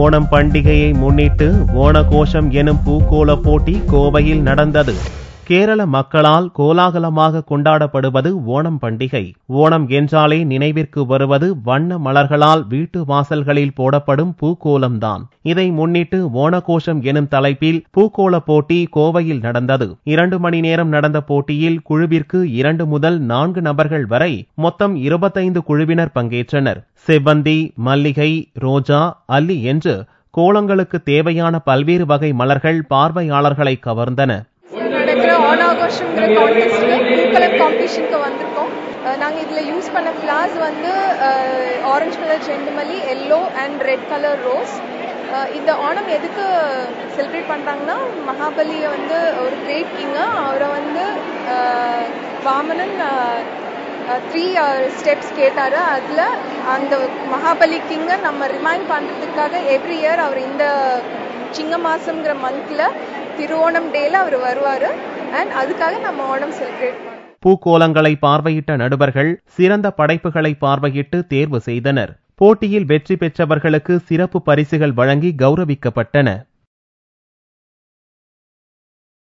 ஓணம் பண்டிகையை முன்னிட்டு ஓணகோஷம் எனும் பூக்கோல போட்டி கோவையில் நடந்தது. கேரள மக்களால் கோலாகலமாக கொண்டாடப்படுவது ஓணம் பண்டிகை. ஓணம் என்றாலே நினைவிற்கு வருவது வண்ண மலர்களால் வீட்டு வாசல்களில் போடப்படும் பூக்கோலம்தான். இதை முன்னிட்டு ஓணகோஷம் எனும் தலைப்பில் பூக்கோல போட்டி கோவையில் நடந்தது. 2 மணி நேரம் நடந்த போட்டியில் குழுவிற்கு 2 முதல் 4 நபர்கள் வரை மொத்தம் 25 குழுவினர் பங்கேற்றனர். செவ்வந்தி, மல்லிகை, ரோஜா, அல்லி என்று கோலங்களுக்கு தேவையான பல்வேறு வகை மலர்கள் பார்வையாளர்களை கவர்ந்தன. ஓணாகோஷம்ங்கிற கான்டெஸ்ட்ல பூக்கலர் காம்படிஷனுக்கு வந்திருக்கோம். நாங்கள் இதில் யூஸ் பண்ண ஃப்ளார்ஸ் வந்து ஆரஞ்சு கலர் செண்டுமல்லி, yellow and red colour rose. இந்த ஓணம் எதுக்கு செலிப்ரேட் பண்ணுறாங்கன்னா, மகாபலியை வந்து ஒரு கிரேட் கிங்கு, அவரை வந்து வாமனன் 3 ஸ்டெப்ஸ் கேட்டார். அதில் அந்த மகாபலி கிங்கை நம்ம ரிமைண்ட் பண்ணுறதுக்காக எவ்ரி இயர் அவர் இந்த சிங்க மாசம்ங்கிற மந்த்ல திருவோணம் டேல அவர் வருவாரு. அண்ட் அதுக்காக நம்ம ஓணம் செலிப்ரேட் பண்ணுவோம். பூக்கோலங்களை பார்வையிட்ட நடுவர்கள் சிறந்த படைப்புகளை பார்வையிட்டு தேர்வு செய்தனர். போட்டியில் வெற்றி பெற்றவர்களுக்கு சிறப்பு பரிசுகள் வழங்கி கௌரவிக்கப்பட்டன.